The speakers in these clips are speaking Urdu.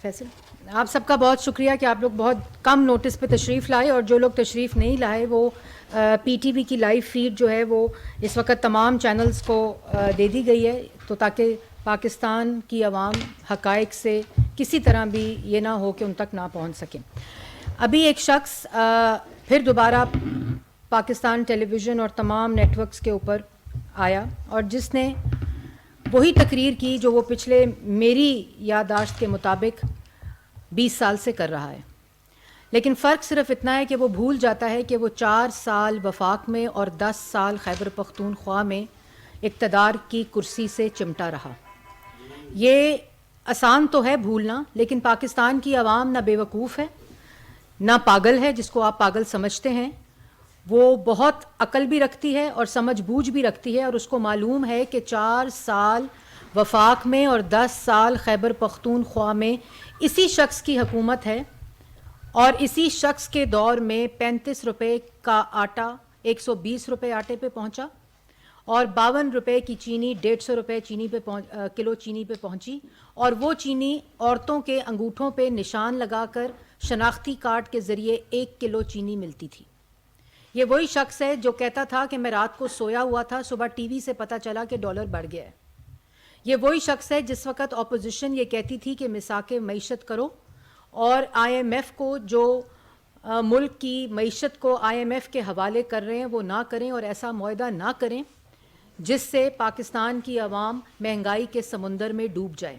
فیصل، آپ سب کا بہت شکریہ کہ آپ لوگ بہت کم نوٹس پہ تشریف لائے، اور جو لوگ تشریف نہیں لائے وہ پی ٹی وی کی لائیو فیڈ جو ہے وہ اس وقت تمام چینلز کو دے دی گئی ہے، تو تاکہ پاکستان کی عوام حقائق سے کسی طرح بھی یہ نہ ہو کہ ان تک نہ پہنچ سکیں۔ ابھی ایک شخص پھر دوبارہ پاکستان ٹیلی ویژن اور تمام نیٹ ورکس کے اوپر آیا، اور جس نے وہی تقریر کی جو وہ پچھلے میری یادداشت کے مطابق 20 سال سے کر رہا ہے، لیکن فرق صرف اتنا ہے کہ وہ بھول جاتا ہے کہ وہ 4 سال وفاق میں اور 10 سال خیبر پختونخوا میں اقتدار کی کرسی سے چمٹا رہا۔ یہ آسان تو ہے بھولنا، لیکن پاکستان کی عوام نہ بیوقوف ہے نہ پاگل ہے، جس کو آپ پاگل سمجھتے ہیں۔ وہ بہت عقل بھی رکھتی ہے اور سمجھ بوجھ بھی رکھتی ہے، اور اس کو معلوم ہے کہ 4 سال وفاق میں اور 10 سال خیبر پختونخوا میں اسی شخص کی حکومت ہے، اور اسی شخص کے دور میں 35 روپے کا آٹا 120 روپے آٹے پہ پہنچا، اور 52 روپے کی چینی 150 روپے چینی پہ کلو چینی پہ پہنچی، اور وہ چینی عورتوں کے انگوٹھوں پہ نشان لگا کر شناختی کارڈ کے ذریعے 1 کلو چینی ملتی تھی۔ یہ وہی شخص ہے جو کہتا تھا کہ میں رات کو سویا ہوا تھا، صبح ٹی وی سے پتہ چلا کہ ڈالر بڑھ گیا ہے۔ یہ وہی شخص ہے جس وقت اپوزیشن یہ کہتی تھی کہ مساک معیشت کرو، اور آئی ایم ایف کو جو ملک کی معیشت کو آئی ایم ایف کے حوالے کر رہے ہیں وہ نہ کریں، اور ایسا معاہدہ نہ کریں جس سے پاکستان کی عوام مہنگائی کے سمندر میں ڈوب جائے۔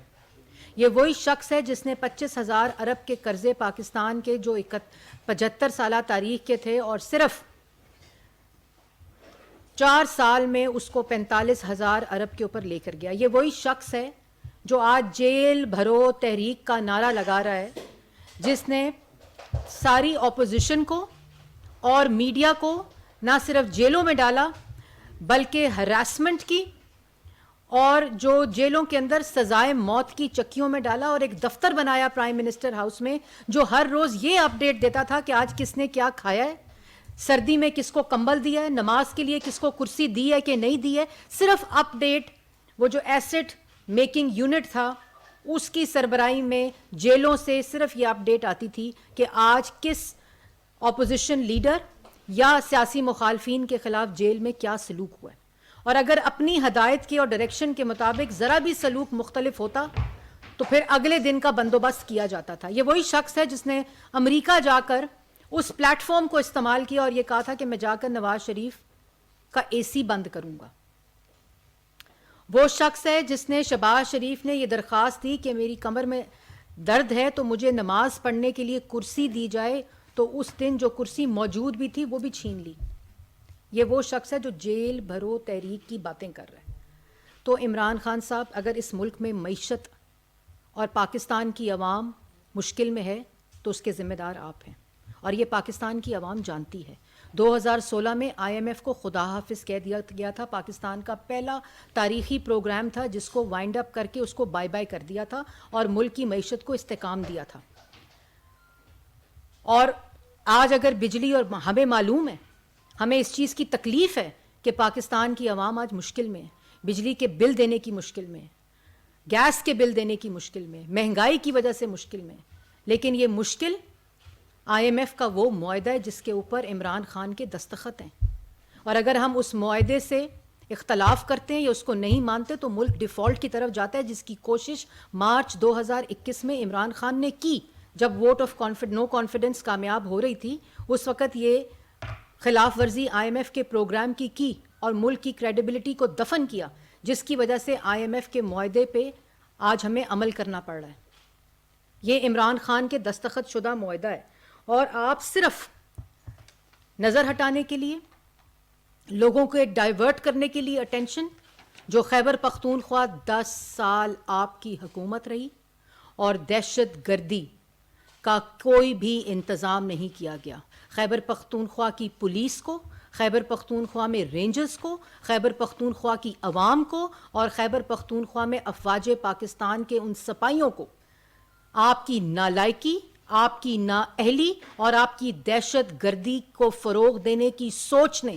یہ وہی شخص ہے جس نے 25,000 ارب کے قرضے پاکستان کے جو 75 سالہ تاریخ کے تھے، اور صرف 4 سال میں اس کو 45,000 ارب کے اوپر لے کر گیا۔ یہ وہی شخص ہے جو آج جیل بھرو تحریک کا نعرہ لگا رہا ہے، جس نے ساری اپوزیشن کو اور میڈیا کو نہ صرف جیلوں میں ڈالا بلکہ ہراسمنٹ کی، اور جو جیلوں کے اندر سزائے موت کی چکیوں میں ڈالا، اور ایک دفتر بنایا پرائم منسٹر ہاؤس میں جو ہر روز یہ اپڈیٹ دیتا تھا کہ آج کس نے کیا کھایا ہے، سردی میں کس کو کمبل دیا ہے، نماز کے لیے کس کو کرسی دی ہے کہ نہیں دی ہے، صرف اپڈیٹ۔ وہ جو ایسٹ میکنگ یونٹ تھا اس کی سربراہی میں جیلوں سے صرف یہ اپڈیٹ آتی تھی کہ آج کس اپوزیشن لیڈر یا سیاسی مخالفین کے خلاف جیل میں کیا سلوک ہوا ہے، اور اگر اپنی ہدایت کے اور ڈائریکشن کے مطابق ذرا بھی سلوک مختلف ہوتا تو پھر اگلے دن کا بندوبست کیا جاتا تھا۔ یہ وہی شخص ہے جس نے امریکہ جا کر اس پلیٹ فارم کو استعمال کیا اور یہ کہا تھا کہ میں جا کر نواز شریف کا اے سی بند کروں گا۔ وہ شخص ہے جس نے شہباز شریف نے یہ درخواست دی کہ میری کمر میں درد ہے تو مجھے نماز پڑھنے کے لیے کرسی دی جائے، تو اس دن جو کرسی موجود بھی تھی وہ بھی چھین لی۔ یہ وہ شخص ہے جو جیل بھرو تحریک کی باتیں کر رہا ہے۔ تو عمران خان صاحب، اگر اس ملک میں معیشت اور پاکستان کی عوام مشکل میں ہے تو اس کے ذمہ دار آپ ہیں، اور یہ پاکستان کی عوام جانتی ہے۔ 2016 میں آئی ایم ایف کو خدا حافظ کہہ دیا گیا تھا۔ پاکستان کا پہلا تاریخی پروگرام تھا جس کو وائنڈ اپ کر کے اس کو بائی بائی کر دیا تھا اور ملک کی معیشت کو استحکام دیا تھا۔ اور آج اگر بجلی، اور ہمیں معلوم ہے، ہمیں اس چیز کی تکلیف ہے کہ پاکستان کی عوام آج مشکل میں ہے، بجلی کے بل دینے کی مشکل میں، گیس کے بل دینے کی مشکل میں، مہنگائی کی وجہ سے مشکل میں، لیکن یہ مشکل آئی ایم ایف کا وہ معاہدہ ہے جس کے اوپر عمران خان کے دستخط ہیں، اور اگر ہم اس معاہدے سے اختلاف کرتے ہیں یا اس کو نہیں مانتے تو ملک ڈیفالٹ کی طرف جاتا ہے، جس کی کوشش مارچ 2021 میں عمران خان نے کی جب ووٹ آف نو کانفیڈنس کامیاب ہو رہی تھی۔ اس وقت یہ خلاف ورزی آئی ایم ایف کے پروگرام کی اور ملک کی کریڈیبلٹی کو دفن کیا، جس کی وجہ سے آئی ایم ایف کے معاہدے پہ آج ہمیں عمل کرنا پڑ رہا ہے۔ یہ عمران خان کے دستخط شدہ معاہدہ ہے، اور آپ صرف نظر ہٹانے کے لیے، لوگوں کو ایک ڈائیورٹ کرنے کے لیے اٹینشن، جو خیبر پختونخوا 10 سال آپ کی حکومت رہی اور دہشت گردی کا کوئی بھی انتظام نہیں کیا گیا۔ خیبر پختونخوا کی پولیس کو، خیبر پختونخوا میں رینجرز کو، خیبر پختونخوا کی عوام کو، اور خیبر پختونخوا میں افواج پاکستان کے ان سپاہیوں کو آپ کی نالائکی، آپ کی نااہلی اور آپ کی دہشت گردی کو فروغ دینے کی سوچ نے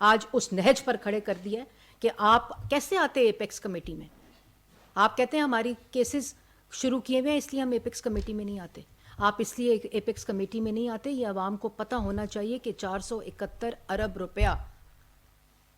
آج اس نہج پر کھڑے کر دیا ہے کہ آپ کیسے آتے ایپیکس کمیٹی میں۔ آپ کہتے ہیں ہماری کیسز شروع کیے ہوئے ہیں, اس لیے ہم ایپیکس کمیٹی میں نہیں آتے. آپ اس لیے ایپیکس کمیٹی میں نہیں آتے, یہ عوام کو پتہ ہونا چاہیے کہ 471 ارب روپیہ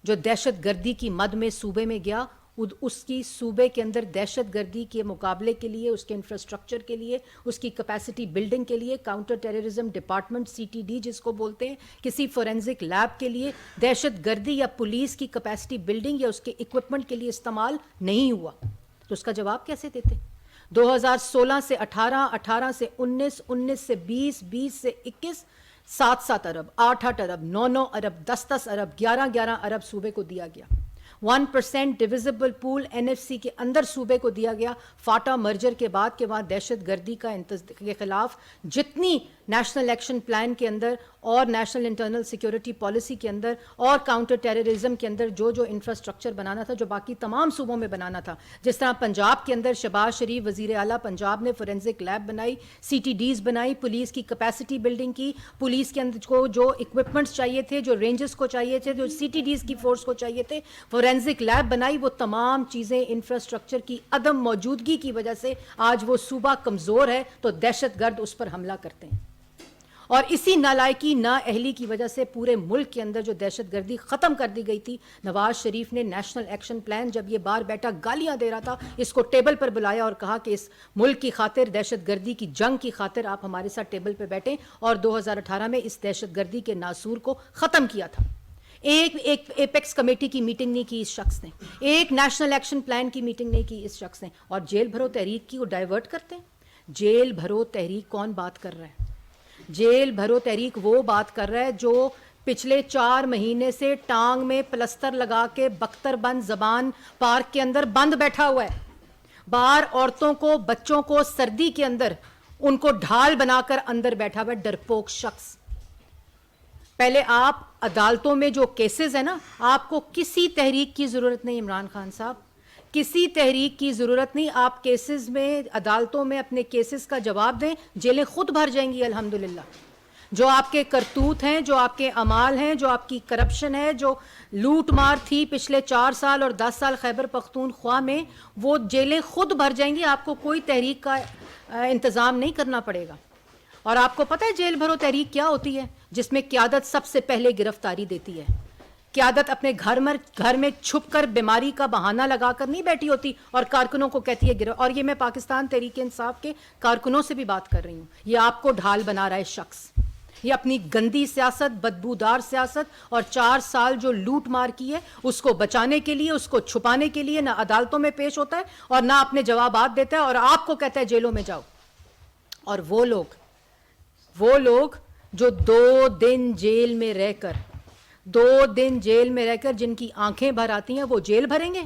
جو دہشت گردی کی مد میں صوبے میں گیا, اس کی صوبے کے اندر دہشت گردی کے مقابلے کے لیے, اس کے انفراسٹرکچر کے لیے, اس کی کیپیسٹی بلڈنگ کے لیے, کاؤنٹر ٹیررزم ڈپارٹمنٹ CTD جس کو بولتے ہیں, کسی فورینزک لیب کے لیے دہشت گردی یا پولیس کی کیپیسٹی بلڈنگ یا اس کے اکوپمنٹ کے لیے استعمال نہیں ہوا. تو اس کا جواب کیسے دیتے؟ 2016 سے 18, 18 سے 19, 19 سے 20, 20 سے 21, 7 ارب, 8 ارب, 9 ارب, 10 ارب, 11 ارب صوبے کو دیا گیا. 1% ڈویزبل پول NFC کے اندر صوبے کو دیا گیا فاٹا مرجر کے بعد, کہ وہاں دہشت گردی کے خلاف جتنی نیشنل ایکشن پلان کے اندر اور نیشنل انٹرنل سیکیورٹی پالیسی کے اندر اور کاؤنٹر ٹیررزم کے اندر جو انفراسٹرکچر بنانا تھا, جو باقی تمام صوبوں میں بنانا تھا, جس طرح پنجاب کے اندر شہباز شریف وزیر اعلیٰ پنجاب نے فورینزک لیب بنائی, CTDs بنائی, پولیس کی کیپیسٹی بلڈنگ کی, پولیس کے اندر کو جو اکوپمنٹس چاہیے تھے, جو رینجز کو چاہیے تھے, جو CTDs کی فورس کو چاہیے تھے, فورینزک لیب بنائی. وہ تمام چیزیں انفراسٹرکچر کی عدم موجودگی کی وجہ سے آج وہ صوبہ کمزور ہے, تو دہشت گرد اس پر حملہ کرتے ہیں. اور اسی نالائکی نااہلی کی وجہ سے پورے ملک کے اندر جو دہشت گردی ختم کر دی گئی تھی, نواز شریف نے نیشنل ایکشن پلان, جب یہ باہر بیٹھا گالیاں دے رہا تھا, اس کو ٹیبل پر بلایا اور کہا کہ اس ملک کی خاطر, دہشت گردی کی جنگ کی خاطر آپ ہمارے ساتھ ٹیبل پہ بیٹھیں, اور 2018 میں اس دہشت گردی کے ناسور کو ختم کیا تھا. ایک ایپیکس کمیٹی کی میٹنگ نہیں کی اس شخص نے, ایک نیشنل ایکشن پلان کی میٹنگ نہیں کی اس شخص نے, اور جیل بھرو تحریک کی وہ ڈائیورٹ کرتے ہیں. جیل بھرو تحریک کون بات کر رہا ہے؟ جیل بھرو تحریک وہ بات کر رہا ہے جو پچھلے 4 مہینے سے ٹانگ میں پلستر لگا کے بختر بند زبان پارک کے اندر بند بیٹھا ہوا ہے. باہر عورتوں کو, بچوں کو سردی کے اندر ان کو ڈھال بنا کر اندر بیٹھا ہوا ہے ڈرپوک شخص. پہلے آپ عدالتوں میں جو کیسز ہیں نا, آپ کو کسی تحریک کی ضرورت نہیں عمران خان صاحب, کسی تحریک کی ضرورت نہیں. آپ کیسز میں, عدالتوں میں اپنے کیسز کا جواب دیں, جیلیں خود بھر جائیں گی الحمدللہ. جو آپ کے کرتوت ہیں, جو آپ کے اعمال ہیں, جو آپ کی کرپشن ہے, جو لوٹ مار تھی پچھلے 4 سال اور 10 سال خیبر پختونخوا میں, وہ جیلیں خود بھر جائیں گی. آپ کو کوئی تحریک کا انتظام نہیں کرنا پڑے گا. اور آپ کو پتہ ہے جیل بھرو تحریک کیا ہوتی ہے؟ جس میں قیادت سب سے پہلے گرفتاری دیتی ہے. قیادت اپنے گھر میں چھپ کر بیماری کا بہانہ لگا کر نہیں بیٹھی ہوتی اور کارکنوں کو کہتی ہے اور یہ میں پاکستان تحریک انصاف کے کارکنوں سے بھی بات کر رہی ہوں. یہ آپ کو ڈھال بنا رہا ہے شخص. یہ اپنی گندی سیاست, بدبودار سیاست اور 4 سال جو لوٹ مار کی ہے, اس کو بچانے کے لیے, اس کو چھپانے کے لیے نہ عدالتوں میں پیش ہوتا ہے اور نہ اپنے جوابات دیتا ہے, اور آپ کو کہتا ہے جیلوں میں جاؤ. اور وہ لوگ جو 2 دن جیل میں رہ کر جن کی آنکھیں بھر آتی ہیں, وہ جیل بھریں گے؟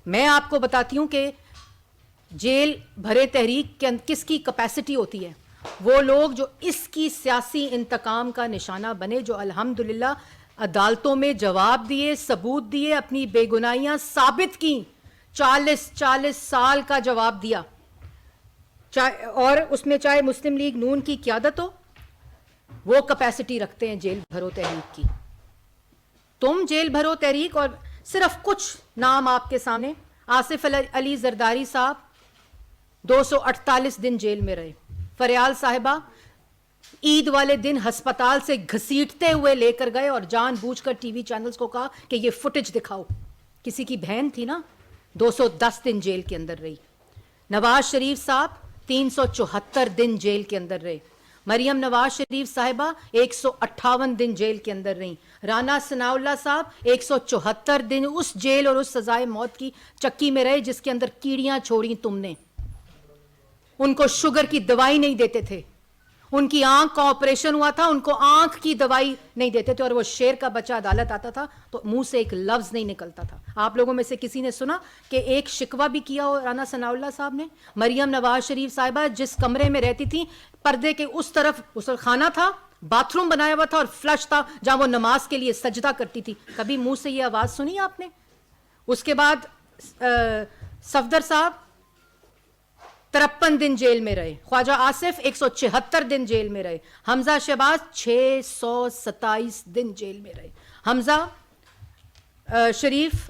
میں آپ کو بتاتی ہوں کہ جیل بھرے تحریک کس کی کیپیسٹی ہوتی ہے. وہ لوگ جو اس کی سیاسی انتقام کا نشانہ بنے, جو الحمدللہ عدالتوں میں جواب دیے, ثبوت دیے, اپنی بے گناہیاں ثابت کی, 40 سال کا جواب دیا, اور اس میں چاہے مسلم لیگ نون کی قیادت ہو, وہ کیپیسٹی رکھتے ہیں جیل بھرو تحریک کی. تم جیل بھرو تحریک, اور صرف کچھ نام آپ کے سامنے. آصف علی زرداری صاحب 248 دن جیل میں رہے. فریال صاحبہ عید والے دن ہسپتال سے گھسیٹتے ہوئے لے کر گئے اور جان بوجھ کر ٹی وی چینلز کو کہا کہ یہ فوٹیج دکھاؤ. کسی کی بہن تھی نا, 210 دن جیل کے اندر رہی. نواز شریف صاحب 374 دن جیل کے اندر رہے. مریم نواز شریف صاحبہ 158 دن جیل کے اندر رہیں. رانا ثناء اللہ صاحب 174 دن اس جیل اور اس سزائے موت کی چکی میں رہے جس کے اندر کیڑیاں چھوڑی تم نے. ان کو شوگر کی دوائی نہیں دیتے تھے, ان کی آنکھ کا آپریشن ہوا تھا, ان کو آنکھ کی دوائی نہیں دیتے تھے, اور وہ شیر کا بچہ عدالت آتا تھا تو منہ سے ایک لفظ نہیں نکلتا تھا. آپ لوگوں میں سے کسی نے سنا کہ ایک شکوہ بھی کیا ہو رانا ثناء اللہ صاحب نے؟ مریم نواز شریف صاحبہ جس کمرے میں رہتی تھی, پردے کے اس طرف خانہ تھا, باتھ روم بنایا ہوا تھا اور فلش تھا جہاں وہ نماز کے لیے سجدہ کرتی تھی. کبھی منہ سے یہ آواز سنی آپ نے؟ اس کے بعد صفدر صاحب 53 دن جیل میں رہے. خواجہ آصف 176 دن جیل میں رہے. حمزہ شہباز 627 دن جیل میں رہے. حمزہ شریف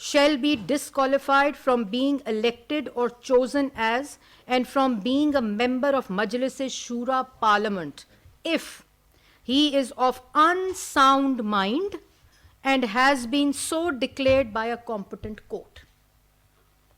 shall be disqualified from being elected or chosen as and from being a member of Majlis Shura Parliament if he is of unsound mind and has been so declared by a competent court.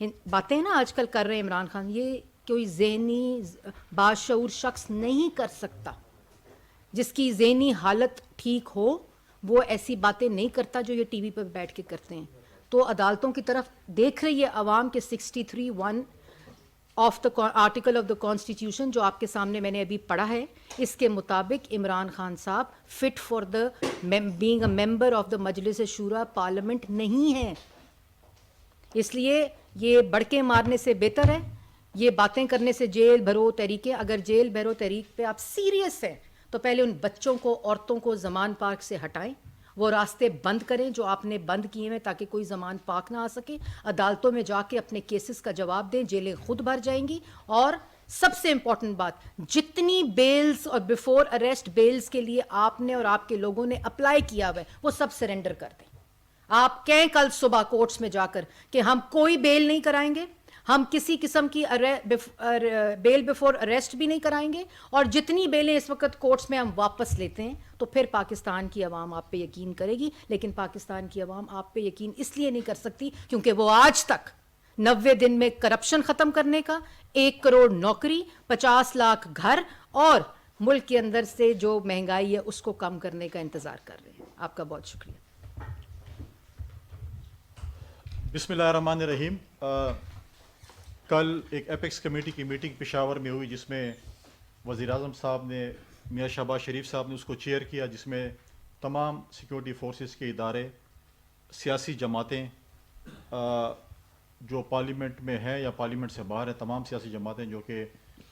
باتیں نا آج کل کر رہے ہیں عمران خان، یہ کوئی ذہنی باشعور شخص نہیں کر سکتا. جس کی ذہنی حالت ٹھیک ہو وہ ایسی باتیں نہیں کرتا جو یہ ٹی وی پہ بیٹھ کے کرتے ہیں. تو عدالتوں کی طرف دیکھ رہی ہے عوام کے 63(1) of the article of the constitution جو آپ کے سامنے میں نے ابھی پڑھا ہے. اس کے مطابق عمران خان صاحب fit for the being a member of the Majlis Shura parliament نہیں ہے. اس لیے یہ بڑکے مارنے سے بہتر ہے یہ باتیں کرنے سے جیل بھرو تحریکیں. اگر جیل بھرو تحریک پہ آپ سیریس ہیں تو پہلے ان بچوں کو عورتوں کو زمان پاک سے ہٹائیں, وہ راستے بند کریں جو آپ نے بند کیے ہیں تاکہ کوئی زمان پاک نہ آ سکے. عدالتوں میں جا کے اپنے کیسز کا جواب دیں, جیلیں خود بھر جائیں گی. اور سب سے امپورٹنٹ بات, جتنی بیلز اور بیفور اریسٹ بیلز کے لیے آپ نے اور آپ کے لوگوں نے اپلائی کیا ہوا ہے وہ سب سرنڈر کر دیں. آپ کہیں کل صبح کورٹس میں جا کر کہ ہم کوئی بیل نہیں کرائیں گے, ہم کسی قسم کی بیل بیفور اریسٹ بھی نہیں کرائیں گے, اور جتنی بیلیں اس وقت کورٹس میں ہم واپس لیتے ہیں, تو پھر پاکستان کی عوام آپ پہ یقین کرے گی. لیکن پاکستان کی عوام آپ پہ یقین اس لیے نہیں کر سکتی کیونکہ وہ آج تک 90 دن میں کرپشن ختم کرنے کا, 1 کروڑ نوکری, 50 لاکھ گھر اور ملک کے اندر سے جو مہنگائی ہے اس کو کم کرنے کا انتظار کر رہے ہیں. آپ کا بہت شکریہ. بسم اللہ الرحمن الرحیم. کل ایک ایپیکس کمیٹی کی میٹنگ پشاور میں ہوئی جس میں وزیر اعظم صاحب نے, میاں شہباز شریف صاحب نے اس کو چیئر کیا, جس میں تمام سیکورٹی فورسز کے ادارے, سیاسی جماعتیں جو پارلیمنٹ میں ہیں یا پارلیمنٹ سے باہر ہیں, تمام سیاسی جماعتیں جو کہ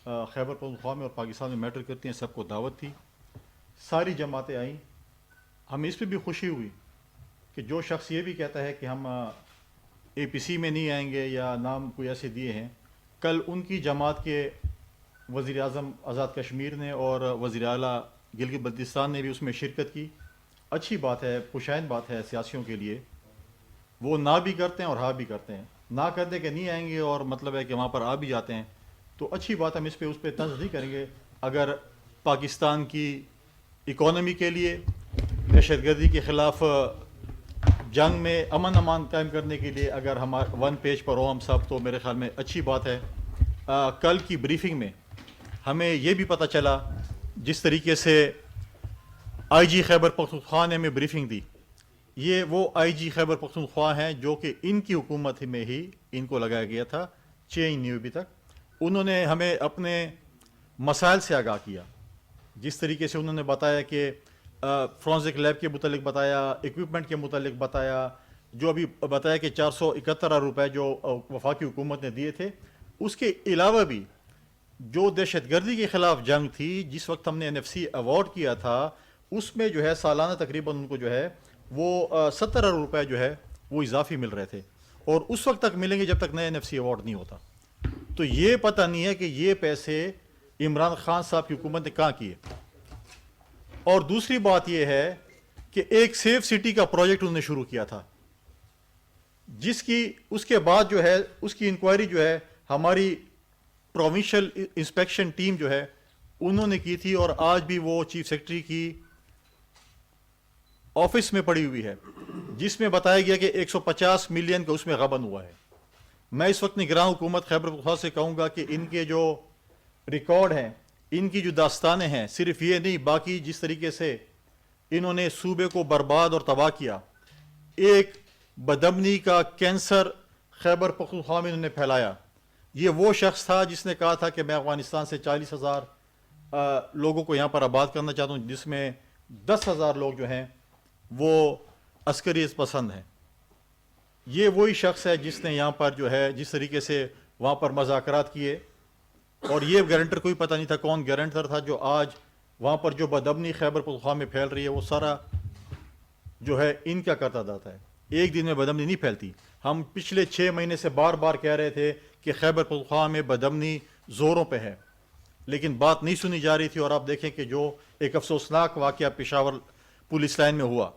خیبر پختونخوا میں اور پاکستان میں میٹر کرتی ہیں, سب کو دعوت تھی. ساری جماعتیں آئیں. ہمیں اس پہ بھی خوشی ہوئی کہ جو شخص یہ بھی کہتا ہے کہ ہم اے پی سی میں نہیں آئیں گے یا نام کوئی ایسے دیے ہیں, کل ان کی جماعت کے وزیر اعظم آزاد کشمیر نے اور وزیر اعلیٰ گلگت بلتستان نے بھی اس میں شرکت کی. اچھی بات ہے, خوشائند بات ہے سیاسیوں کے لیے. وہ نہ بھی کرتے ہیں اور ہاں بھی کرتے ہیں. نہ کرتے کہ نہیں آئیں گے اور مطلب ہے کہ وہاں پر آ بھی جاتے ہیں, تو اچھی بات, ہم اس پہ طنز نہیں کریں گے. اگر پاکستان کی اکانومی کے لیے, دہشت گردی کے خلاف جنگ میں امن امان قائم کرنے کے لیے اگر ہم ون پیج پر ہو ہم سب, تو میرے خیال میں اچھی بات ہے. کل کی بریفنگ میں ہمیں یہ بھی پتہ چلا, جس طریقے سے آئی جی خیبر پختونخوا نے ہمیں بریفنگ دی, یہ وہ آئی جی خیبر پختونخوا ہیں جو کہ ان کی حکومت میں ہی ان کو لگایا گیا تھا, چینج نہیں ہوئی ابھی تک. انہوں نے ہمیں اپنے مسائل سے آگاہ کیا. جس طریقے سے انہوں نے بتایا کہ فرانزک لیب کے متعلق بتایا, ایکوپمنٹ کے متعلق بتایا, جو ابھی بتایا کہ 471 روپے جو وفاقی حکومت نے دیے تھے. اس کے علاوہ بھی جو دہشت گردی کے خلاف جنگ تھی, جس وقت ہم نے NFC ایوارڈ کیا تھا, اس میں جو ہے سالانہ تقریباً ان کو جو ہے وہ 70 روپے جو ہے وہ اضافی مل رہے تھے, اور اس وقت تک ملیں گے جب تک نیا NFC ایوارڈ نہیں ہوتا. تو یہ پتہ نہیں ہے کہ یہ پیسے عمران خان صاحب کی حکومت نے کہاں کیے. اور دوسری بات یہ ہے کہ ایک سیف سٹی کا پروجیکٹ انہوں نے شروع کیا تھا, جس کی اس کے بعد جو ہے اس کی انکوائری جو ہے ہماری پروونشل انسپیکشن ٹیم جو ہے انہوں نے کی تھی, اور آج بھی وہ چیف سیکرٹری کی آفس میں پڑی ہوئی ہے, جس میں بتایا گیا کہ 150 ملین کا اس میں غبن ہوا ہے. میں اس وقت نگراں حکومت خیبر پختونخوا سے کہوں گا کہ ان کے جو ریکارڈ ہیں, ان کی جو داستانیں ہیں, صرف یہ نہیں, باقی جس طریقے سے انہوں نے صوبے کو برباد اور تباہ کیا, ایک بدامنی کا کینسر خیبر پختونخوا میں انہوں نے پھیلایا. یہ وہ شخص تھا جس نے کہا تھا کہ میں افغانستان سے 40,000 لوگوں کو یہاں پر آباد کرنا چاہتا ہوں, جس میں 10,000 لوگ جو ہیں وہ عسکریت پسند ہیں. یہ وہی شخص ہے جس نے یہاں پر جو ہے جس طریقے سے وہاں پر مذاکرات کیے, اور یہ گارنٹر کوئی پتہ نہیں تھا کون گارنٹر تھا, جو آج وہاں پر جو بدامنی خیبر پختونخوا میں پھیل رہی ہے وہ سارا جو ہے ان کا کرتا داتا ہے. ایک دن میں بدامنی نہیں پھیلتی. ہم پچھلے 6 مہینے سے بار بار کہہ رہے تھے کہ خیبر پختونخوا میں بدامنی زوروں پہ ہے, لیکن بات نہیں سنی جا رہی تھی. اور آپ دیکھیں کہ جو ایک افسوسناک واقعہ پشاور پولیس لائن میں ہوا,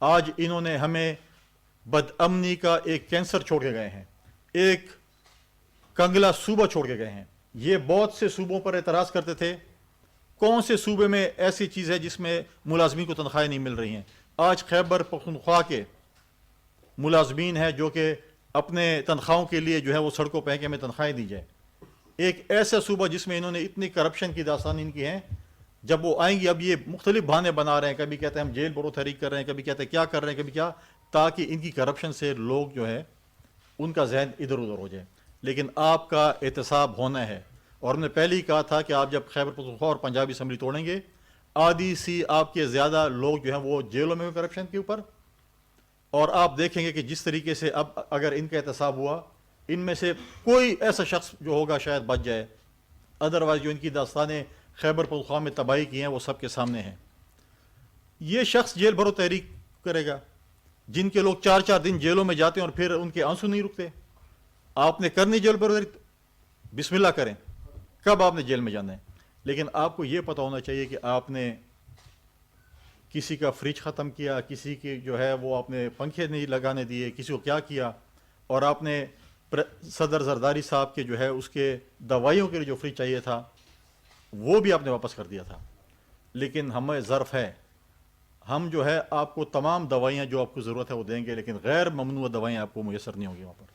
آج انہوں نے ہمیں بدامنی کا ایک کینسر چھوڑ کے گئے ہیں, ایک کنگلا صوبہ چھوڑ کے گئے ہیں. یہ بہت سے صوبوں پر اعتراض کرتے تھے, کون سے صوبے میں ایسی چیز ہے جس میں ملازمین کو تنخواہیں نہیں مل رہی ہیں. آج خیبر پختونخوا کے ملازمین ہیں جو کہ اپنے تنخواہوں کے لیے جو ہے وہ سڑکوں پہ ہیں کہ ہمیں تنخواہیں دی جائیں. ایک ایسا صوبہ جس میں انہوں نے اتنی کرپشن کی داستان ان کی ہیں, جب وہ آئیں گی اب یہ مختلف بہانے بنا رہے ہیں, کبھی کہتے ہیں ہم جیل برو تحریک کر رہے ہیں, کبھی کہتے ہیں کیا کر رہے ہیں, کبھی کیا, تاکہ ان کی کرپشن سے لوگ جو ہے ان کا ذہن ادھر ادھر ہو جائے. لیکن آپ کا احتساب ہونا ہے, اور ہم نے پہلے ہی کہا تھا کہ آپ جب خیبر پختونخوا اور پنجاب اسمبلی توڑیں گے, آدھی سی آپ کے زیادہ لوگ جو ہیں وہ جیلوں میں کرپشن کے اوپر, اور آپ دیکھیں گے کہ جس طریقے سے اب اگر ان کا احتساب ہوا, ان میں سے کوئی ایسا شخص جو ہوگا شاید بچ جائے, ادروائز جو ان کی داستانیں خیبر پختونخوا میں تباہی کی ہیں وہ سب کے سامنے ہیں. یہ شخص جیل بھرو تحریک کرے گا جن کے لوگ 4-4 دن جیلوں میں جاتے ہیں اور پھر ان کے آنسو نہیں رکتے. آپ نے کرنی جیل بھرو تحریک, بسم اللہ کریں, کب آپ نے جیل میں جانا ہے. لیکن آپ کو یہ پتہ ہونا چاہیے کہ آپ نے کسی کا فریج ختم کیا, کسی کی جو ہے وہ آپ نے پنکھے نہیں لگانے دیے, کسی کو کیا کیا, اور آپ نے صدر زرداری صاحب کے جو ہے اس کے دوائیوں کے لیے جو فریج چاہیے تھا وہ بھی آپ نے واپس کر دیا تھا. لیکن ہمیں ظرف ہے, ہم جو ہے آپ کو تمام دوائیاں جو آپ کو ضرورت ہے وہ دیں گے, لیکن غیر ممنوع دوائیاں آپ کو میسر نہیں ہوں گی وہاں پر,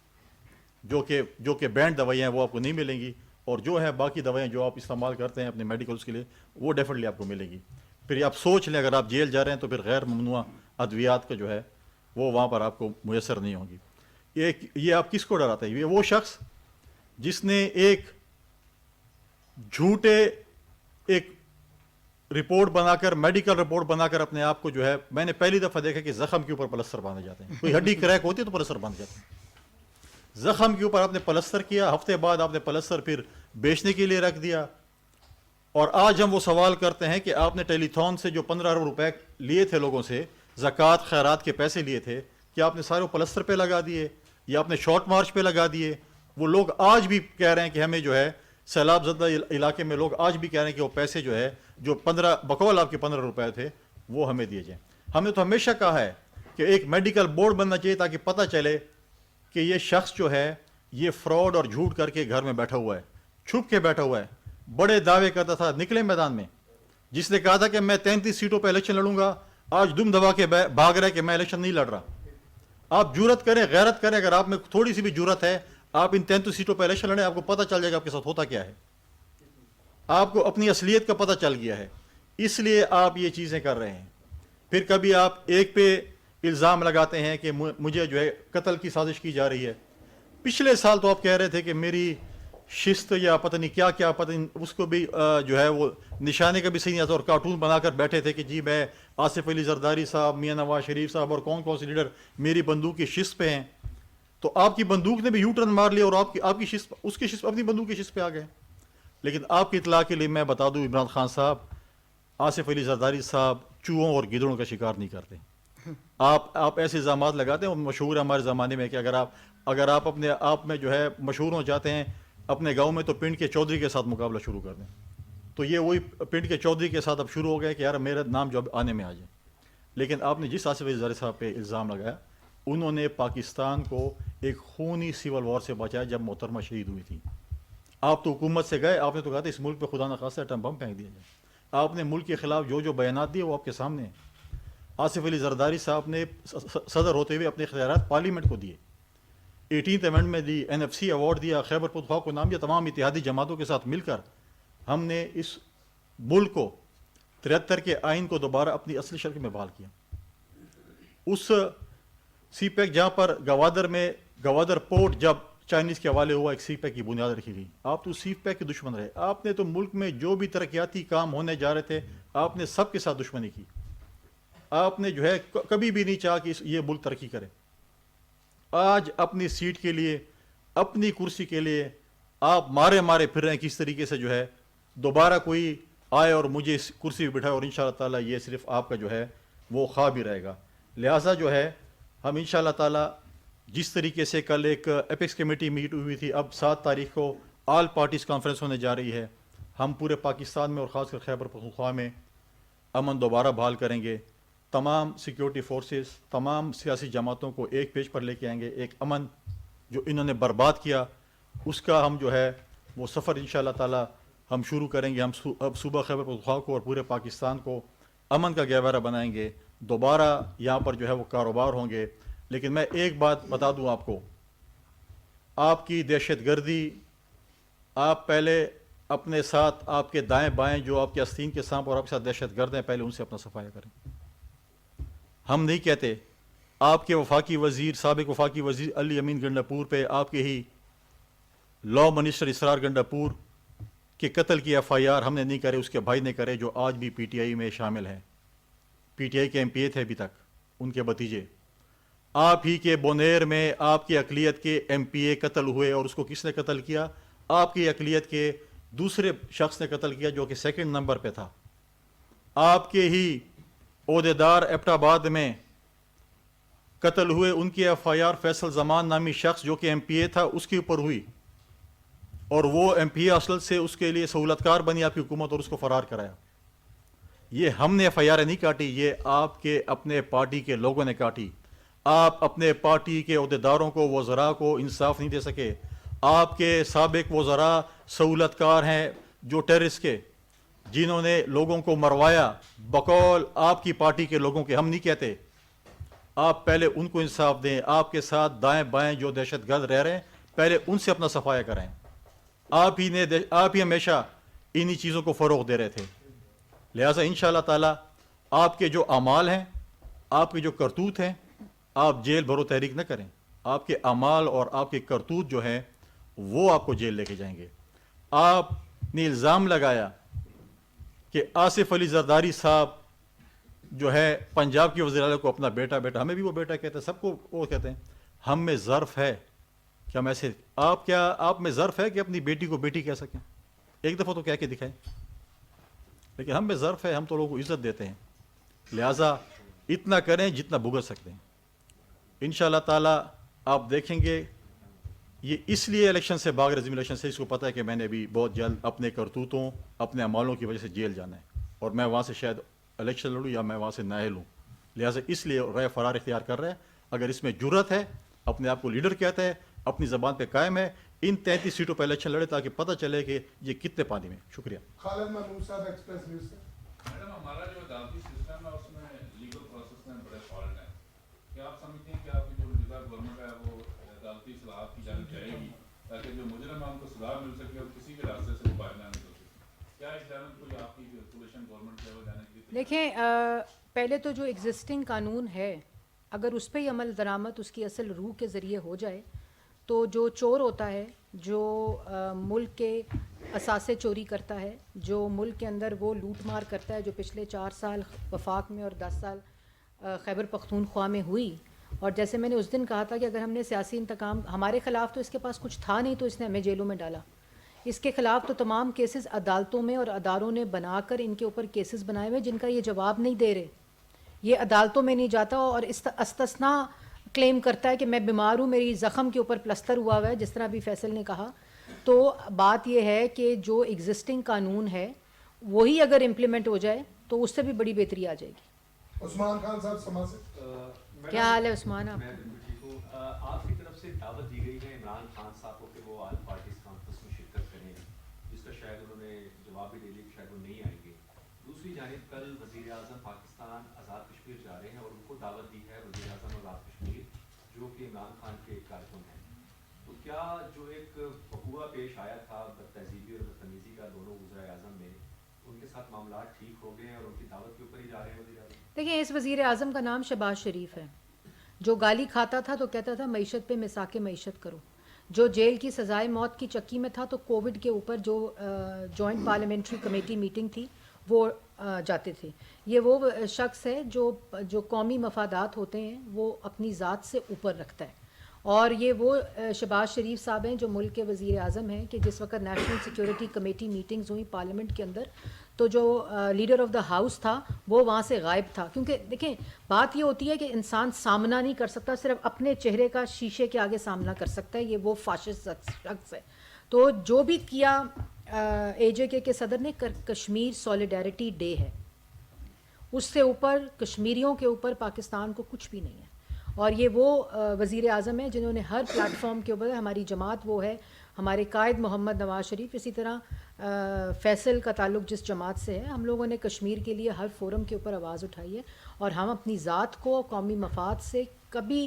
جو کہ بینڈ دوائیاں ہیں وہ آپ کو نہیں ملیں گی, اور جو ہے باقی دوائیاں جو آپ استعمال کرتے ہیں اپنے میڈیکلس کے لیے وہ ڈیفینیٹلی آپ کو ملیں گی. پھر آپ سوچ لیں اگر آپ جیل جا رہے ہیں تو پھر غیر ممنوع ادویات کا جو ہے وہ وہاں پر آپ کو میسر نہیں ہوں گی. یہ آپ کس کو ڈراتے ہیں؟ یہ وہ شخص جس نے ایک جھوٹے ایک رپورٹ بنا کر, میڈیکل رپورٹ بنا کر اپنے آپ کو جو ہے, میں نے پہلی دفعہ دیکھا کہ زخم کے اوپر پلستر باندھے جاتے ہیں. کوئی ہڈی کریک ہوتی ہے تو پلستر باندھے جاتے ہیں. زخم کے اوپر آپ نے پلستر کیا, ہفتے بعد آپ نے پلستر پھر بیچنے کے لیے رکھ دیا. اور آج ہم وہ سوال کرتے ہیں کہ آپ نے ٹیلی تھون سے جو 15 ارب روپے لیے تھے لوگوں سے, زکوٰۃ خیرات کے پیسے لیے تھے, کہ آپ نے سارے پلستر پہ لگا دیے یا آپ نے شارٹ مارچ پہ لگا دیے. وہ لوگ آج بھی کہہ رہے ہیں کہ ہمیں جو ہے سیلاب زدہ علاقے میں لوگ آج بھی کہہ رہے ہیں کہ وہ پیسے جو ہے جو 15 بقول آپ کے 15 روپے تھے وہ ہمیں دیے جائیں. ہم نے تو ہمیشہ کہا ہے کہ ایک میڈیکل بورڈ بننا چاہیے تاکہ پتہ چلے کہ یہ شخص جو ہے یہ فراڈ اور جھوٹ کر کے گھر میں بیٹھا ہوا ہے, چھپ کے بیٹھا ہوا ہے. بڑے دعوے کرتا تھا, نکلے میدان میں, جس نے کہا تھا کہ میں 33 سیٹوں پہ الیکشن لڑوں گا, آج دم دبا کے بھاگ رہا ہے کہ میں الیکشن نہیں لڑ رہا. آپ جرت کریں, غیرت کریں, اگر آپ میں تھوڑی سی بھی جرت ہے آپ ان 33 سیٹوں پہ الیکشن لڑیں, آپ کو پتہ چل جائے گا آپ کے ساتھ ہوتا کیا ہے. آپ کو اپنی اصلیت کا پتہ چل گیا ہے, اس لیے آپ یہ چیزیں کر رہے ہیں. پھر کبھی آپ ایک پہ الزام لگاتے ہیں کہ مجھے جو ہے قتل کی سازش کی جا رہی ہے. پچھلے سال تو آپ کہہ رہے تھے کہ میری شست یا پتہ نہیں کیا کیا, پتہ نہیں اس کو بھی جو ہے وہ نشانے کا بھی صحیح نہیں آتا, اور کارٹون بنا کر بیٹھے تھے کہ جی میں آصف علی زرداری صاحب, میاں نواز شریف صاحب اور کون سے لیڈر میری بندوق کی شست پہ ہیں. تو آپ کی بندوق نے بھی یو ٹرن مار لیا اور آپ کی شست, اس کی شست, اپنی بندوق کی شست پہ آ گئے. لیکن آپ کی اطلاع کے لیے میں بتا دوں, عمران خان صاحب, آصف علی زرداری صاحب چوہوں اور گدڑوں کا شکار نہیں کرتے. آپ ایسے الزامات لگاتے ہیں, مشہور ہے ہمارے زمانے میں کہ اگر آپ اپنے آپ میں جو ہے مشہور ہو جاتے ہیں اپنے گاؤں میں تو پنڈ کے چودھری کے ساتھ مقابلہ شروع کر دیں. تو یہ وہی پنڈ کے چودھری کے ساتھ اب شروع ہو گئے کہ یار میرا نام جو اب آنے میں آ جائے. لیکن آپ نے جس آصف علی زرداری صاحب پہ الزام لگایا, انہوں نے پاکستان کو ایک خونی سیول وار سے بچایا جب محترمہ شہید ہوئی تھی. آپ تو حکومت سے گئے, آپ نے تو کہا تھا اس ملک پہ خدا نخواستہ ایٹم بم پھینک دیا جائے. آپ نے ملک کے خلاف جو بیانات دیے وہ آپ کے سامنے ہیں. آصف علی زرداری صاحب نے صدر ہوتے ہوئے اپنے اختیارات پارلیمنٹ کو دیے, 18th امینڈمنٹ میں دی, NFC ایوارڈ دیا, خیبر پختونخوا کو نام دیا. تمام اتحادی جماعتوں کے ساتھ مل کر ہم نے اس ملک کو 73 کے آئین کو دوبارہ اپنی اصلی شکل میں بحال کیا. اس سی پیک جہاں پر گوادر پورٹ جب چائنیز کے حوالے ہوا, ایک سی پیک کی بنیاد رکھی گئی. آپ تو سی پیک کے دشمن رہے. آپ نے تو ملک میں جو بھی ترقیاتی کام ہونے جا رہے تھے آپ نے سب کے ساتھ دشمنی کی. آپ نے جو ہے کبھی بھی نہیں چاہا کہ یہ ملک ترقی کرے. آج اپنی سیٹ کے لیے, اپنی کرسی کے لیے آپ مارے پھر رہے ہیں کس طریقے سے جو ہے دوبارہ کوئی آئے اور مجھے اس کرسی پہ بٹھائے, اور انشاءاللہ تعالیٰ یہ صرف آپ کا جو ہے وہ خواب ہی رہے گا. لہٰذا جو ہے ہم انشاءاللہ تعالیٰ جس طریقے سے کل ایک اپیکس کمیٹی میٹ ہوئی تھی, اب 7 تاریخ کو آل پارٹیز کانفرنس ہونے جا رہی ہے. ہم پورے پاکستان میں اور خاص کر خیبر پختونخوا میں امن دوبارہ بحال کریں گے. تمام سیکیورٹی فورسز, تمام سیاسی جماعتوں کو ایک پیج پر لے کے آئیں گے. ایک امن جو انہوں نے برباد کیا اس کا ہم جو ہے وہ سفر انشاءاللہ تعالیٰ ہم شروع کریں گے. ہم اب صوبہ خیبر پختونخوا کو اور پورے پاکستان کو امن کا گہوارہ بنائیں گے. دوبارہ یہاں پر جو ہے وہ کاروبار ہوں گے. لیکن میں ایک بات بتا دوں آپ کو آپ کی دہشت گردی، آپ پہلے اپنے ساتھ آپ کے دائیں بائیں جو آپ کے آستین کے سانپ اور آپ کے ساتھ دہشت گرد ہیں، پہلے ان سے اپنا صفایا کریں. ہم نہیں کہتے آپ کے وفاقی وزیر، سابق وفاقی وزیر علی امین گنڈاپور پہ آپ کے ہی لا منسٹر اسرار گنڈاپور کے قتل کی ایف آئی آر ہم نے نہیں کرے، اس کے بھائی نے کرے، جو آج بھی پی ٹی آئی میں شامل ہیں. پی ٹی آئی کے ایم پی اے تھے ابھی تک، ان کے بھتیجے. آپ ہی کے بونیر میں آپ کی اقلیت کے ایم پی اے قتل ہوئے، اور اس کو کس نے قتل کیا؟ آپ کی اقلیت کے دوسرے شخص نے قتل کیا جو کہ سیکنڈ نمبر پہ تھا. آپ کے ہی عہدیدار ایبٹ آباد میں قتل ہوئے، ان کی ایف آئی آر فیصل زمان نامی شخص جو کہ ایم پی اے تھا اس کے اوپر ہوئی، اور وہ ایم پی اے اصل سے اس کے لیے سہولت کار بنی آپ کی حکومت اور اس کو فرار کرایا. یہ ہم نے ایف آئی آر نہیں کاٹی، یہ آپ کے اپنے پارٹی کے لوگوں نے کاٹی. آپ اپنے پارٹی کے عہدیداروں کو، وزراء کو انصاف نہیں دے سکے. آپ کے سابق وزراء سہولت کار ہیں جو ٹیررسٹ کے، جنہوں نے لوگوں کو مروایا بقول آپ کی پارٹی کے لوگوں کے. ہم نہیں کہتے، آپ پہلے ان کو انصاف دیں. آپ کے ساتھ دائیں بائیں جو دہشت گرد رہ رہے ہیں، پہلے ان سے اپنا صفایا کریں. آپ ہی ہمیشہ انہی چیزوں کو فروغ دے رہے تھے. لہٰذا انشاءاللہ تعالی آپ کے جو اعمال ہیں، آپ کے جو کرتوت ہیں، آپ جیل بھرو تحریک نہ کریں. آپ کے اعمال اور آپ کے کرتوت جو ہیں وہ آپ کو جیل لے کے جائیں گے. آپ نے الزام لگایا کہ آصف علی زرداری صاحب جو ہے پنجاب کی وزیر اعلیٰ کو اپنا بیٹا، ہمیں بھی وہ بیٹا کہتے ہیں، سب کو وہ کہتے ہیں. ہم میں ظرف ہے کہ ہم ایسے، آپ میں ظرف ہے کہ اپنی بیٹی کو بیٹی کہہ سکیں؟ ایک دفعہ تو کہہ کے دکھائیں. لیکن ہم میں ظرف ہے، ہم تو لوگوں کو عزت دیتے ہیں. لہٰذا اتنا کریں جتنا بھگت سکتے ہیں. انشاءاللہ تعالی آپ دیکھیں گے. یہ اس لیے الیکشن سے بھاگ رہے، الیکشن سے اس کو پتہ ہے کہ میں نے بھی بہت جلد اپنے کرتوتوں، اپنے اعمالوں کی وجہ سے جیل جانا ہے، اور میں وہاں سے شاید الیکشن لڑوں یا میں وہاں سے نااہل ہوں. لہٰذا اس لیے رائے فرار اختیار کر رہے ہیں. اگر اس میں جرت ہے، اپنے آپ کو لیڈر کہتا ہے، اپنی زبان پہ قائم ہے، ان 33 سیٹوں پہ الیکشن لڑے تاکہ پتہ چلے کہ یہ کتنے پانی میں. شکریہ. خالد محمود صاحب، ایکسپریس نیوز سے. میڈم، ہمارا جو عدالتی سسٹم ہے اس میں لیگل پروسیس میں بڑے فالٹ ہیں. کیا آپ سمجھتے ہیں کہ آپ کی جو موجودہ گورنمنٹ ہے وہ عدالتی اصلاحات کی جانب جائے گی تاکہ جو مجرم ہے ان کو سزا مل سکے اور کسی بھی راستے سے وہ باہر نہ نکل سکے؟ کیا اس جانب کوئی آپ کی پوزیشن گورنمنٹ لیول جانے کی؟ دیکھیں، پہلے تو جو ایگزسٹنگ قانون ہے، اگر اس پہ ہی عمل درآمد اس کی اصل روح کے ذریعے ہو جائے تو جو چور ہوتا ہے، جو ملک کے اثاثے چوری کرتا ہے، جو ملک کے اندر وہ لوٹ مار کرتا ہے جو پچھلے 4 سال وفاق میں اور 10 سال خیبر پختونخوا میں ہوئی. اور جیسے میں نے اس دن کہا تھا کہ اگر ہم نے سیاسی انتقام، ہمارے خلاف تو اس کے پاس کچھ تھا نہیں تو اس نے ہمیں جیلوں میں ڈالا. اس کے خلاف تو تمام کیسز عدالتوں میں اور اداروں نے بنا کر ان کے اوپر کیسز بنائے ہوئے جن کا یہ جواب نہیں دے رہے. یہ عدالتوں میں نہیں جاتا اور استثنا کلیم کرتا ہے کہ میں بیمار ہوں، میری زخم کے اوپر پلستر ہوا ہوا ہے، جس طرح ابھی فیصل نے کہا. تو بات یہ ہے کہ جو ایگزسٹنگ قانون ہے وہی اگر امپلیمنٹ ہو جائے تو اس سے بھی بڑی بہتری آ جائے گی. عثمان خان صاحب سما سے. کیا حال ہے عثمان؟ آپ میں بالکل ٹھیک ہوں. آپ کی طرف سے دعوت دی گئی ہے عمران خان صاحب کو کہ وہ آل پارٹیز کانفرنس میں شرکت کریں، جس کا شاید انہوں نے جواب بھی دے دیا کہ شاید وہ نہیں آئیں گے. دوسری جانب کل وزیر اعظم پاکستان آزاد کشمیر جا رہے ہیں اور ان کو دعوت دی ہے وزیر اعظم آزاد کشمیر جو کہ عمران خان کے کارکن ہیں. تو کیا جو ایک وقوع پیش آیا تھا بد تہذیبی اور بدتمیزی کا دونوں وزراء اعظم میں، ان کے ساتھ معاملات ٹھیک ہو گئے ہیں اور ان کی دعوت کے اوپر ہی جا رہے ہیں وزیر اعظم؟ دیکھیں، اس وزیر اعظم کا نام شہباز شریف ہے، جو گالی کھاتا تھا تو کہتا تھا معیشت پہ مساک معیشت کرو، جو جیل کی سزائے موت کی چکی میں تھا تو کووڈ کے اوپر جو جوائنٹ پارلیمنٹری کمیٹی میٹنگ تھی وہ جاتے تھے. یہ وہ شخص ہے جو قومی مفادات ہوتے ہیں وہ اپنی ذات سے اوپر رکھتا ہے. اور یہ وہ شہباز شریف صاحب ہیں جو ملک کے وزیر اعظم ہیں کہ جس وقت نیشنل سیکیورٹی کمیٹی میٹنگز ہوئی پارلیمنٹ کے اندر تو جو لیڈر آف دا ہاؤس تھا وہ وہاں سے غائب تھا. کیونکہ دیکھیں، بات یہ ہوتی ہے کہ انسان سامنا نہیں کر سکتا، صرف اپنے چہرے کا شیشے کے آگے سامنا کر سکتا ہے. یہ وہ فاشسٹ شخص ہے. تو جو بھی کیا اے جے کے صدر نے، کشمیر سولیڈیرٹی ڈے ہے، اس سے اوپر کشمیریوں کے اوپر پاکستان کو کچھ بھی نہیں ہے. اور یہ وہ وزیر اعظم ہیں جنہوں نے ہر پلیٹ فارم کے اوپر، ہماری جماعت وہ ہے، ہمارے قائد محمد نواز شریف، اسی طرح فیصل کا تعلق جس جماعت سے ہے، ہم لوگوں نے کشمیر کے لیے ہر فورم کے اوپر آواز اٹھائی ہے. اور ہم اپنی ذات کو قومی مفاد سے کبھی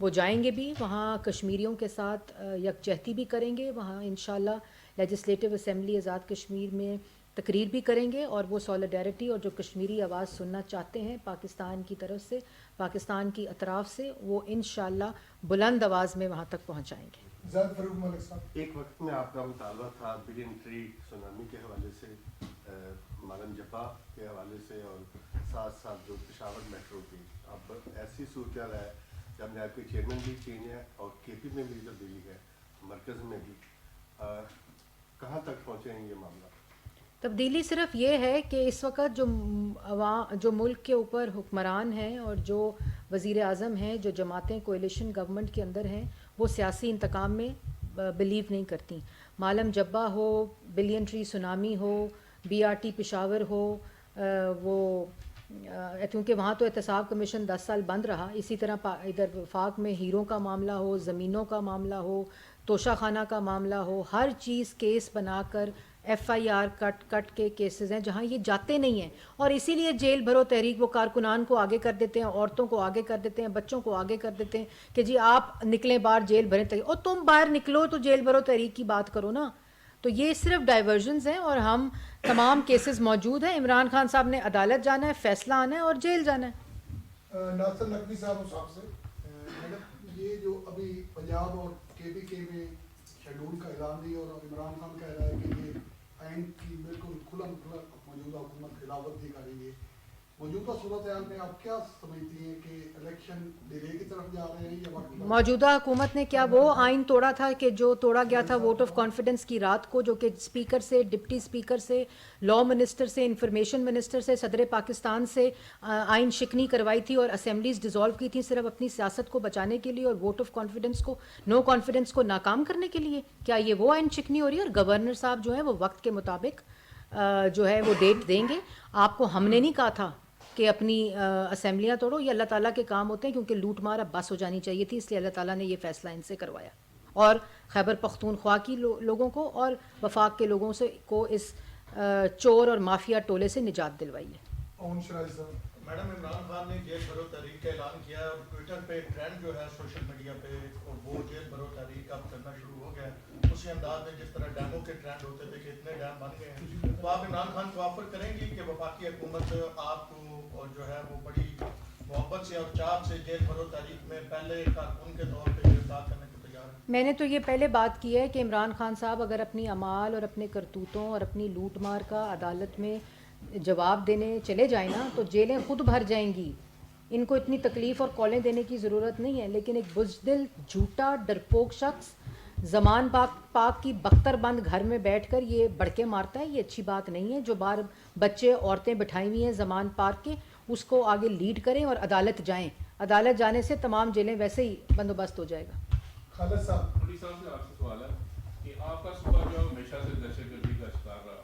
وہ جائیں گے بھی وہاں، کشمیریوں کے ساتھ یکجہتی بھی کریں گے وہاں انشاءاللہ، لیجسلیٹو اسمبلی آزاد کشمیر میں تقریر بھی کریں گے، اور وہ سولیڈیرٹی اور جو کشمیری آواز سننا چاہتے ہیں پاکستان کی طرف سے، پاکستان کی اطراف سے، وہ انشاءاللہ بلند آواز میں وہاں تک پہنچائیں گے۔ زید فاروق ملک صاحب، ایک وقت میں آپ کا مطالبہ تھا بلین ٹری سونامی کے حوالے سے، مالم جبا کے حوالے سے، اور ساتھ ساتھ جو پشاور میٹرو کی، اب ایسی صورتحال ہے جب میں آپ کے چیئرمین بھی چینج ہے اور کے پی میں بھی تبدیلی ہے، مرکز میں بھی، کہاں تک پہنچے ہیں یہ معاملہ؟ تبدیلی صرف یہ ہے کہ اس وقت جو ملک کے اوپر حکمران ہیں اور جو وزیر اعظم ہیں، جو جماعتیں کولیشن گورنمنٹ کے اندر ہیں، وہ سیاسی انتقام میں بلیو نہیں کرتی۔ مالم جبا ہو، بلین ٹری سونامی ہو، بی آر ٹی پشاور ہو، وہ کیونکہ وہاں تو احتساب کمیشن 10 سال بند رہا، اسی طرح ادھر وفاق میں ہیروں کا معاملہ ہو، زمینوں کا معاملہ ہو، توشہ خانہ کا معاملہ ہو، ہر چیز کیس بنا کر ایف آئی آر کٹ کے کیسز ہیں جہاں یہ جاتے نہیں ہیں، اور اسی لیے جیل بھرو تحریک وہ کارکنان کو آگے کر دیتے ہیں، عورتوں کو آگے کر دیتے ہیں، بچوں کو آگے کر دیتے ہیں کہ جی آپ نکلیں باہر جیل بھریں تحریک، اور تم باہر نکلو تو جیل بھرو تحریک کی بات کرو نا۔ تو یہ صرف ڈائیورژنز ہیں، اور ہم تمام کیسز موجود ہیں، عمران خان صاحب نے عدالت جانا ہے، فیصلہ آنا ہے اور جیل جانا ہے۔ ناصر نقوی صاحب اس آپ سے، میڈم یہ جو ابھی پنجاب اور کے پی کے میں شیڈول کا اعلان دی اور عمران خان کہہ رہا ہے کہ یہ آئین کی بالکل کھلم کھلا موجودہ حکومت خلاف ورزی کریں گے، موجودہ صورتحال میں آپ کیا سمجھتی ہیں کہ الیکشن ڈیلے کی طرف جا رہے ہیں یا وقت؟ موجودہ حکومت نے کیا وہ آئین توڑا تھا کہ جو توڑا گیا تھا ووٹ آف کانفیڈنس کی رات کو، جو کہ اسپیکر سے، ڈپٹی اسپیکر سے، لا منسٹر سے، انفارمیشن منسٹر سے، صدر پاکستان سے آئین شکنی کروائی تھی اور اسمبلیز ڈیزالو کی تھی صرف اپنی سیاست کو بچانے کے لیے اور ووٹ آف کانفیڈنس کو، نو کانفیڈنس کو ناکام کرنے کے لیے؟ کیا یہ وہ آئین شکنی ہو رہی ہے؟ اور گورنر صاحب جو ہیں وہ وقت کے مطابق جو ہے وہ ڈیٹ دیں گے۔ آپ کو ہم نے نہیں کہا تھا کہ اپنی اسمبلیاں توڑو، یہ اللہ تعالیٰ کے کام ہوتے ہیں، کیونکہ لوٹ مار اب بس ہو جانی چاہیے تھی، اس لیے اللہ تعالیٰ نے یہ فیصلہ ان سے کروایا اور خیبر پختونخوا کی لوگوں کو اور وفاق کے لوگوں سے کو اس چور اور مافیا ٹولے سے نجات دلوائی ہے۔ اون شرائز صاحب، میڈم عمران خان نے جیل بھرو تحریک کا اعلان کیا ہے اور ٹویٹر پہ ٹرینڈ جو ہے سوشل میڈیا پہ وہ جیل بھرو تحریک اب کرنا شروع ہو گیا ہے اسی انداز میں جس طرح ڈیموں کے ٹرینڈ ہوتے تھے کہ اتنے ڈیم بن گئے ہیں، تو آپ عمران خان کو آفر کریں گی کہ وفاقی حکومت آپ کو اور جو ہے وہ بڑی محبت سے اور چاپ سے جیل بھرو تحریک میں پہلے کارکن کے طور پہ گرفتار کرنے کو تیار ہے؟ میں نے تو یہ پہلے بات کی ہے کہ عمران خان صاحب اگر اپنی اعمال اور اپنے کرتوتوں اور اپنی لوٹ مار کا عدالت میں جواب دینے چلے جائیں نا تو جیلیں خود بھر جائیں گی، ان کو اتنی تکلیف اور کالیں دینے کی ضرورت نہیں ہے۔ لیکن ایک بزدل، جھوٹا، ڈرپوک شخص زمان پاک کی بختر بند گھر میں بیٹھ کر یہ بڑکے مارتا ہے، یہ اچھی بات نہیں ہے۔ جو بار بچے عورتیں بٹھائی ہوئی ہیں زمان پارک کے، اس کو آگے لیڈ کریں اور عدالت جائیں، عدالت جانے سے تمام جیلیں ویسے ہی بندوبست ہو جائے گا۔ خالد صاحب، پولیس صاحب سے آپ سے سوال ہے کہ آپ کا صوبہ جو ہمیشہ سے دہشت گردی کا شکار رہا،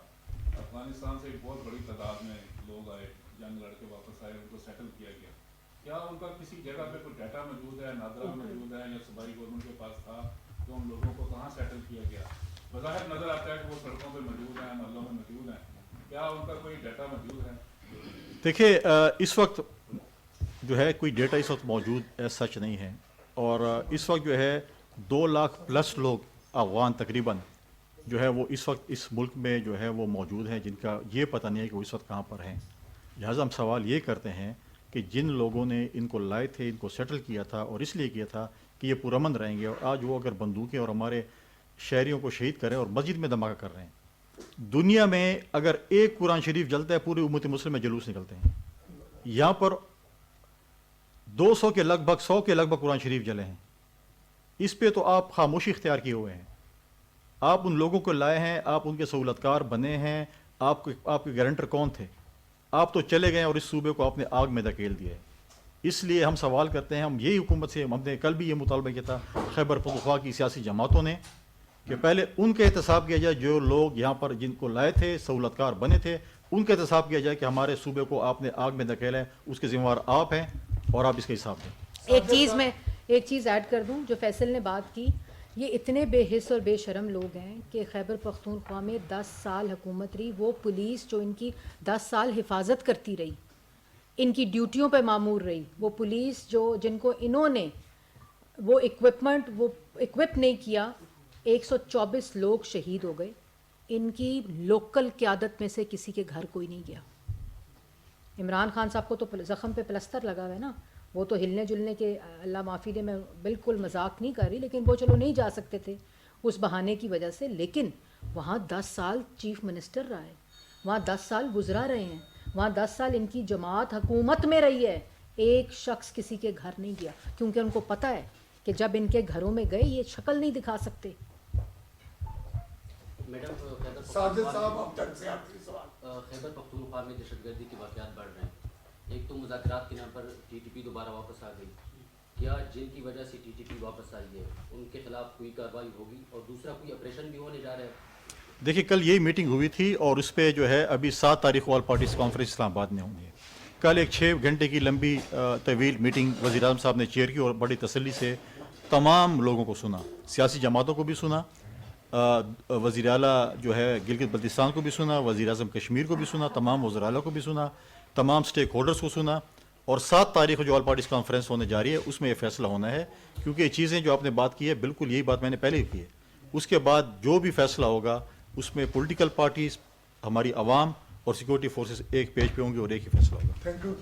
افغانستان سے ایک بہت بڑی تعداد میں لوگ آئے، جنگ لڑ کے واپس آئے، ان کو سیٹل کیا گیا، کیا ان کا کسی جگہ پہ کوئی ڈیٹا موجود ہے، نادرا موجود ہے یا صوبائی گورنمنٹ کے پاس تھا کہ ان لوگوں کو کہاں سیٹل کیا گیا؟ بظاہر نظر آتا ہے کہ وہ سڑکوں پہ موجود ہیں، محلوں میں موجود ہیں، کیا ان کا کوئی ڈیٹا موجود ہے؟ دیکھیے اس وقت جو ہے کوئی ڈیٹا اس وقت موجود سچ نہیں ہے، اور اس وقت جو ہے 2 لاکھ پلس لوگ افغان تقریباً جو ہے وہ اس وقت اس ملک میں جو ہے وہ موجود ہیں، جن کا یہ پتہ نہیں ہے کہ وہ اس وقت کہاں پر ہیں۔ لہٰذا ہم سوال یہ کرتے ہیں کہ جن لوگوں نے ان کو لائے تھے، ان کو سیٹل کیا تھا اور اس لیے کیا تھا کہ یہ پرامن رہیں گے، اور آج وہ اگر بندوقیں اور ہمارے شہریوں کو شہید کریں اور مسجد میں دھماکہ کر رہے ہیں۔ دنیا میں اگر ایک قرآن شریف جلتا ہے پوری امت مسلم میں جلوس نکلتے ہیں، یہاں پر 200 کے لگ بھگ 100 کے لگ بھگ قرآن شریف جلے ہیں، اس پہ تو آپ خاموشی اختیار کیے ہوئے ہیں۔ آپ ان لوگوں کو لائے ہیں، آپ ان کے سہولتکار بنے ہیں، آپ کے گارنٹر کون تھے؟ آپ تو چلے گئے اور اس صوبے کو آپ نے آگ میں دھکیل دیا ہے۔ اس لیے ہم سوال کرتے ہیں، ہم یہی حکومت سے، ہم نے کل بھی یہ مطالبہ کیا تھا خیبر پختونخوا کی سیاسی جماعتوں نے، کہ پہلے ان کا احتساب کیا جائے، جو لوگ یہاں پر جن کو لائے تھے، سہولتکار بنے تھے، ان کا احتساب کیا جائے کہ ہمارے صوبے کو آپ نے آگ میں دھکیلا ہے، اس کے ذمہ دار آپ ہیں اور آپ اس کا حساب دیں۔ ایک چیز ایڈ کر دوں، جو فیصل نے بات کی، یہ اتنے بے حس اور بے شرم لوگ ہیں کہ خیبر پختونخوا میں 10 سال حکومت رہی، وہ پولیس جو ان کی 10 سال حفاظت کرتی رہی، ان کی ڈیوٹیوں پہ معمور رہی. وہ پولیس جن کو انہوں نے وہ اکوپ نہیں کیا, 124 لوگ شہید ہو گئے. ان کی لوکل قیادت میں سے کسی کے گھر کوئی نہیں گیا. عمران خان صاحب کو تو زخم پہ پلستر لگا ہوا ہے نا, وہ تو ہلنے جلنے کے, اللہ معافی دے, میں بالکل مذاق نہیں کر رہی, لیکن وہ چلو نہیں جا سکتے تھے اس بہانے کی وجہ سے. لیکن وہاں 10 سال چیف منسٹر رہا ہے, وہاں 10 سال وزراء رہے ہیں, وہاں 10 سال ان کی جماعت حکومت میں رہی ہے. ایک شخص کسی کے گھر نہیں گیا, کیونکہ ان کو پتہ ہے کہ جب ان کے گھروں میں گئے یہ شکل نہیں دکھا سکتے. میڈم ساجد صاحب اب تک سے آخری سوال. خیبر پختونخوا میں دہشت گردی کے واقعات بڑھ رہے ہیں. ایک تو مذاکرات کے نام پر ٹی ٹی پی دوبارہ واپس آ گئی, کیا جن کی وجہ سے ٹی ٹی پی واپس آئی ہے ان کے خلاف کوئی کارروائی ہوگی؟ اور دوسرا کوئی آپریشن بھی ہونے جا رہا ہے؟ دیکھیے کل یہی میٹنگ ہوئی تھی اور اس پہ جو ہے ابھی 7 تاریخ کو آل پارٹیز کانفرنس اسلام آباد میں ہوں گے. کل ایک 6 گھنٹے کی لمبی طویل میٹنگ وزیر اعظم صاحب نے چیئر کی اور بڑی تسلی سے تمام لوگوں کو سنا, سیاسی جماعتوں کو بھی سنا, وزیر اعلیٰ جو ہے گلگت بلتستان کو بھی سنا, وزیر اعظم کشمیر کو بھی سنا, تمام وزراء اعلیٰ کو بھی سنا, تمام سٹیک ہولڈرز کو سنا. اور 7 تاریخ کو جو آل پارٹیز کانفرنس ہونے جا رہی ہے اس میں یہ فیصلہ ہونا ہے, کیونکہ یہ چیزیں جو آپ نے بات کی ہے بالکل یہی بات میں نے پہلے ہی کی ہے. اس کے بعد جو بھی فیصلہ ہوگا اس میں پولیٹیکل پارٹیز, ہماری عوام اور سیکورٹی فورسز ایک پیج پہ ہوں گے اور ایک ہی فیصلہ ہوگا. Thank you.